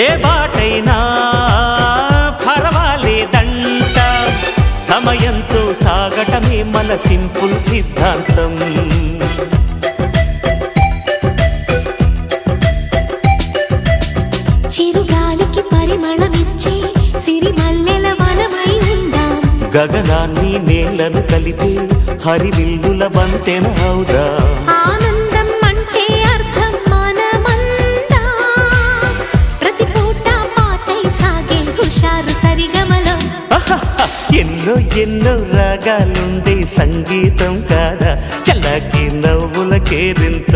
ఏ బాటైనా పర్వాలేదంట, సమయంతో సాగటమే మన సింపుల్ సిద్ధాంతం. చిరుగాలికి పరిమళమిచ్చే సిరిమల్లెల వనమై ఉందాం, గగనాన్ని నేలను కలిపే హరివిల్లుల బంతెన అవుదాం. ఆనందం అంటే అర్థం మనమందా, ప్రతి పూట పాతై సాగే హుషారు సరిగమలో. ఎన్నో ఎన్నో రాగాలుండే సంగీతం కాదా, చల్లకి నవ్వుల కేరింత.